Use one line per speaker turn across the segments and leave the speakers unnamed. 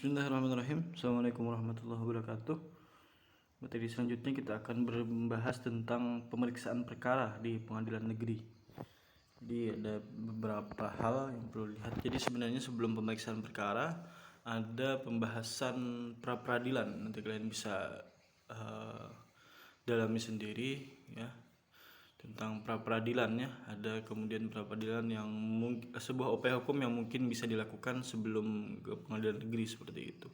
Bismillahirrahmanirrahim. Assalamualaikum warahmatullahi wabarakatuh. Materi selanjutnya kita akan membahas tentang pemeriksaan perkara di pengadilan negeri. Jadi ada beberapa hal yang perlu dilihat. Jadi sebenarnya sebelum pemeriksaan perkara ada pembahasan pra peradilan. Nanti kalian bisa dalami sendiri ya tentang pra peradilannya. Ada kemudian pra peradilan yang sebuah upaya hukum yang mungkin bisa dilakukan sebelum ke pengadilan negeri seperti itu.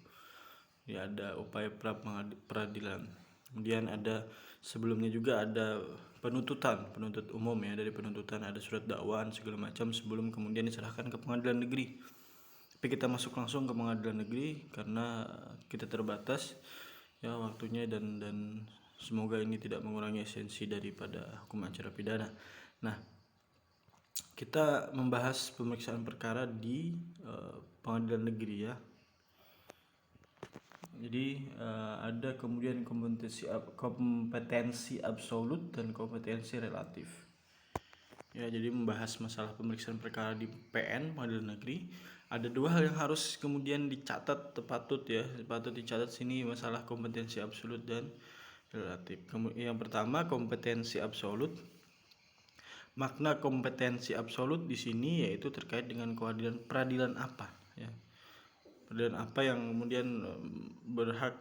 Ya, ada upaya pra peradilan. Kemudian ada sebelumnya juga ada penuntut umum ya, dari penuntutan ada surat dakwaan segala macam sebelum kemudian diserahkan ke pengadilan negeri. Tapi kita masuk langsung ke pengadilan negeri karena kita terbatas ya waktunya dan semoga ini tidak mengurangi esensi daripada hukum acara pidana. Nah, kita membahas pemeriksaan perkara di pengadilan negeri ya. Jadi ada kemudian kompetensi absolut dan kompetensi relatif. Ya, jadi membahas masalah pemeriksaan perkara di PN pengadilan negeri. Ada dua hal yang harus kemudian dicatat, patut dicatat sini, masalah kompetensi absolut dan relatif. Yang pertama, kompetensi absolut. Makna kompetensi absolut di sini yaitu terkait dengan peradilan apa ya. Peradilan apa yang kemudian berhak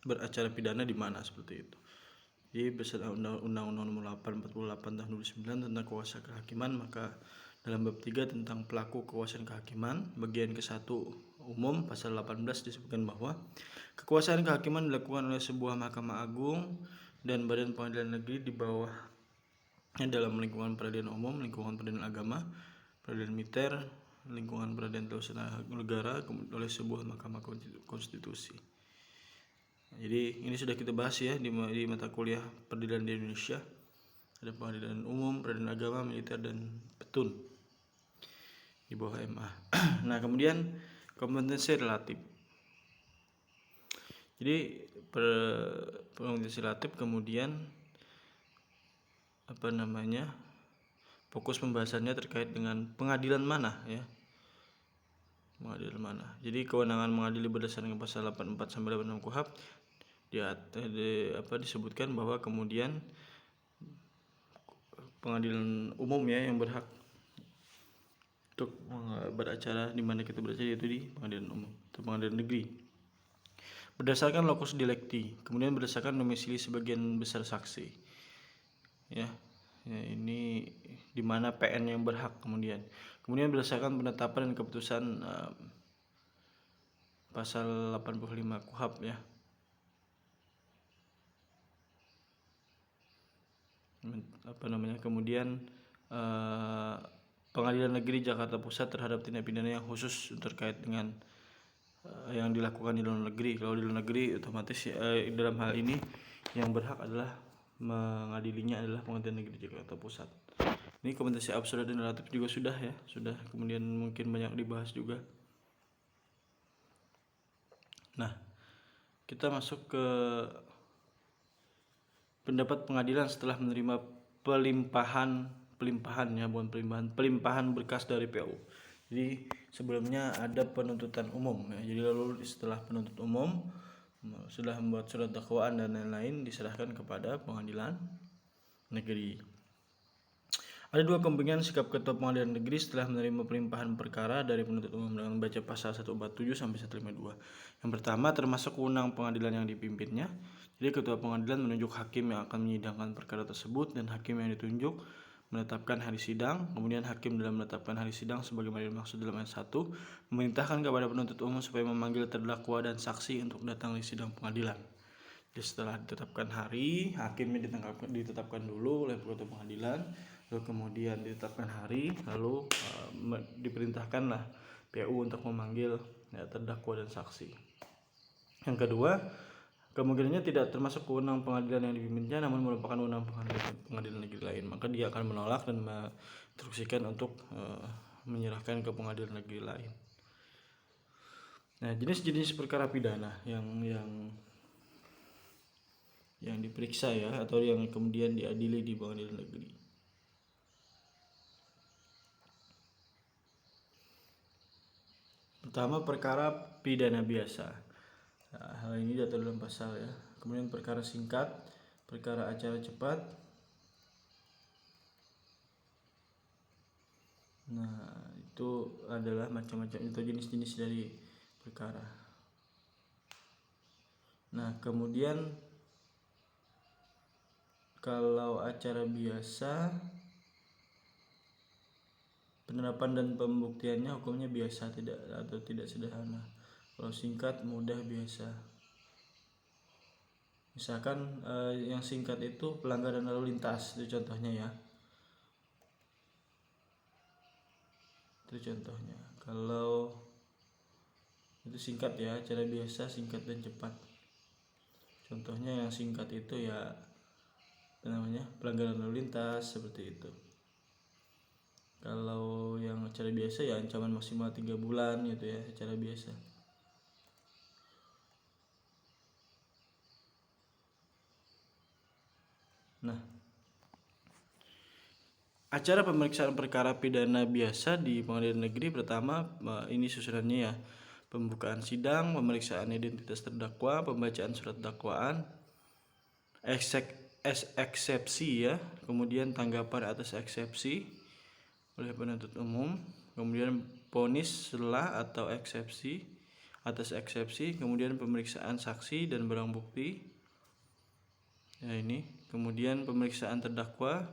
beracara pidana di mana, seperti itu. Jadi berdasarkan Undang-Undang Nomor 848 Tahun 2009 tentang kekuasaan kehakiman, maka dalam bab 3 tentang pelaku kekuasaan kehakiman bagian ke-1 umum pasal 18 disebutkan bahwa kekuasaan kehakiman dilakukan oleh sebuah Mahkamah Agung dan badan pengadilan negeri di bawahnya dalam lingkungan peradilan umum, lingkungan peradilan agama, peradilan militer, lingkungan peradilan tata usaha negara oleh sebuah Mahkamah Konstitusi. Jadi ini sudah kita bahas ya di mata kuliah peradilan di Indonesia. Ada pengadilan umum, peradilan agama, militer, dan petun di bawah MA. Nah, kemudian kompetensi relatif. Jadi kompetensi relatif kemudian fokus pembahasannya terkait dengan pengadilan mana ya. Pengadilan mana. Jadi kewenangan mengadili berdasarkan pasal 84 sampai 86 KUHP disebutkan bahwa kemudian pengadilan umum ya yang berhak untuk beracara di mana kita beracara, yaitu di pengadilan umum atau pengadilan negeri. Berdasarkan locus delicti, kemudian berdasarkan domisili sebagian besar saksi. Ya, ini di mana PN yang berhak kemudian berdasarkan penetapan dan keputusan pasal 85 KUHP ya. Kemudian Pengadilan Negeri Jakarta Pusat terhadap tindak pidana yang khusus terkait dengan yang dilakukan di luar negeri. Kalau di luar negeri otomatis dalam hal ini yang berhak adalah mengadilinya adalah Pengadilan Negeri Jakarta Pusat. Ini kompetensi absolut dan relatif juga sudah kemudian mungkin banyak dibahas juga. Nah, kita masuk ke pendapat pengadilan setelah menerima pelimpahan berkas dari PU. Jadi sebelumnya ada penuntutan umum ya. Jadi lalu setelah penuntut umum sudah membuat surat dakwaan dan lain-lain diserahkan kepada pengadilan negeri. Ada dua kemungkinan sikap ketua pengadilan negeri setelah menerima pelimpahan perkara dari penuntut umum dengan membaca pasal 147 sampai 152. Yang pertama, termasuk wewenang pengadilan yang dipimpinnya. Jadi ketua pengadilan menunjuk hakim yang akan menyidangkan perkara tersebut dan hakim yang ditunjuk menetapkan hari sidang. Kemudian hakim dalam menetapkan hari sidang sebagaimana dimaksud dalam ayat 1 memerintahkan kepada penuntut umum supaya memanggil terdakwa dan saksi untuk datang di sidang pengadilan. Jadi setelah ditetapkan hari, hakimnya ditetapkan dulu oleh ketua pengadilan, lalu kemudian ditetapkan hari, lalu diperintahkanlah PU untuk memanggil terdakwa dan saksi. Yang kedua, kemungkinannya tidak termasuk wewenang pengadilan yang dipimpinnya, namun merupakan wewenang pengadilan negeri lain. Maka dia akan menolak dan menginstruksikan untuk menyerahkan ke pengadilan negeri lain. Nah, jenis-jenis perkara pidana yang diperiksa ya, atau yang kemudian diadili di pengadilan negeri. Pertama, perkara pidana biasa. Nah, hal ini diatur dalam pasal ya. Kemudian perkara singkat, perkara acara cepat. Nah, itu adalah macam-macam itu jenis-jenis dari perkara. Nah, kemudian kalau acara biasa, penerapan dan pembuktiannya hukumnya biasa tidak sederhana. Kalau singkat, mudah, biasa. Misalkan yang singkat itu pelanggaran lalu lintas, itu contohnya ya. Itu contohnya. Kalau itu singkat ya, acara biasa singkat dan cepat. Contohnya yang singkat itu ya pelanggaran lalu lintas seperti itu. Kalau yang acara biasa ya ancaman maksimal 3 bulan gitu ya, acara biasa. Nah, acara pemeriksaan perkara pidana biasa di pengadilan negeri pertama ini susunannya ya. Pembukaan sidang, pemeriksaan identitas terdakwa, pembacaan surat dakwaan, eksepsi ya, kemudian tanggapan atas eksepsi oleh penuntut umum, kemudian vonis selah atau eksepsi atas eksepsi, kemudian pemeriksaan saksi dan barang bukti. Ya ini, kemudian pemeriksaan terdakwa,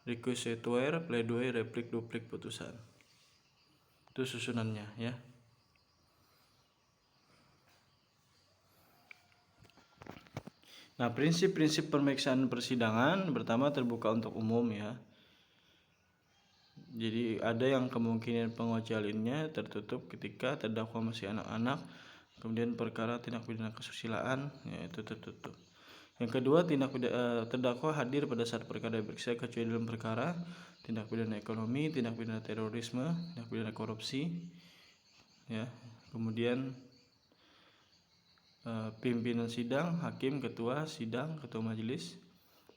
requisitoire, pledoi, replik, duplik, putusan. Itu susunannya ya. Nah, prinsip-prinsip pemeriksaan persidangan pertama terbuka untuk umum ya. Jadi ada yang kemungkinan pengecualiannya tertutup ketika terdakwa masih anak-anak, kemudian perkara tindak pidana kesusilaan yaitu tertutup. Yang kedua, terdakwa hadir pada saat perkara diperiksa kecuali dalam perkara tindak pidana ekonomi, tindak pidana terorisme, tindak pidana korupsi ya. Kemudian pimpinan sidang, hakim, ketua sidang, ketua majelis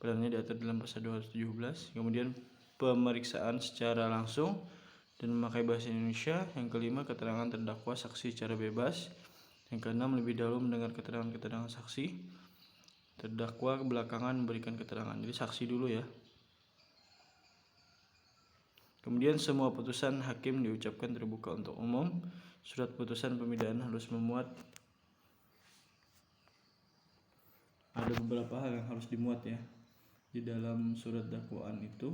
perannya diatur dalam pasal 217. Kemudian pemeriksaan secara langsung dan memakai bahasa Indonesia. Yang kelima, keterangan terdakwa saksi secara bebas. Yang keenam, lebih dahulu mendengar keterangan saksi, terdakwa belakangan memberikan keterangan. Jadi saksi dulu ya. Kemudian semua putusan hakim diucapkan terbuka untuk umum. Surat putusan pemidana harus memuat, ada beberapa hal yang harus dimuat ya di dalam surat dakwaan itu.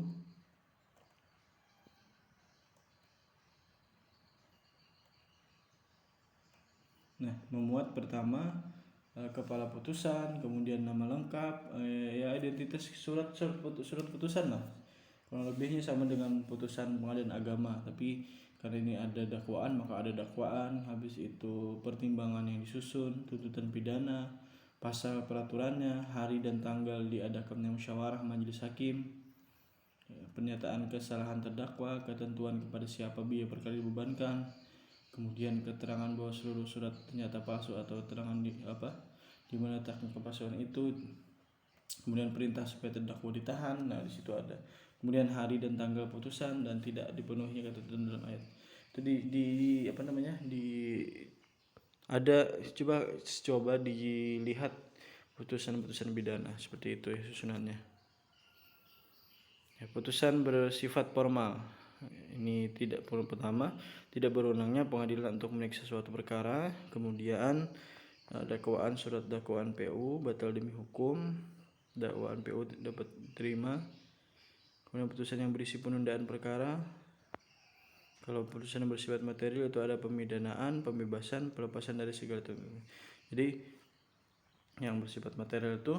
Nah, memuat pertama kepala putusan, kemudian nama lengkap, ya identitas surat putusan lah. Kurang lebihnya sama dengan putusan pengadilan agama, tapi karena ini ada dakwaan maka ada dakwaan, habis itu pertimbangan yang disusun, tuntutan pidana, pasal peraturannya, hari dan tanggal diadakannya musyawarah majelis hakim, pernyataan kesalahan terdakwa, ketentuan kepada siapa biaya perkara dibebankan, kemudian keterangan bahwa seluruh surat ternyata palsu atau keterangan di mana letaknya kepalsuan itu, kemudian perintah supaya terdakwa ditahan. Nah, di situ ada. Kemudian hari dan tanggal putusan dan tidak dipenuhinya ketentuan dalam ayat. Itu ada coba dilihat putusan-putusan pidana seperti itu ya susunannya. Ya, putusan bersifat formal. Ini pertama, tidak berwenangnya pengadilan untuk memeriksa suatu perkara. Kemudian dakwaan, surat dakwaan PU batal demi hukum, dakwaan PU dapat diterima. Kemudian putusan yang berisi penundaan perkara. Kalau putusan yang bersifat material itu ada pemidanaan, pembebasan, pelepasan dari segala tuntutan. Jadi yang bersifat material itu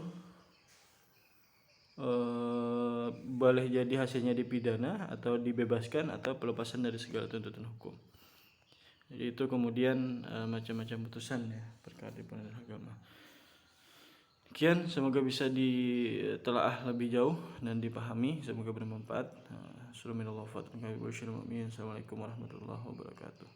boleh jadi hasilnya dipidana atau dibebaskan atau pelepasan dari segala tuntutan hukum. Jadi itu kemudian macam-macam putusan ya perkara di pengadilan agama. Sekian, semoga bisa ditelaah lebih jauh dan dipahami, semoga bermanfaat. Assalamualaikum warahmatullahi wabarakatuh.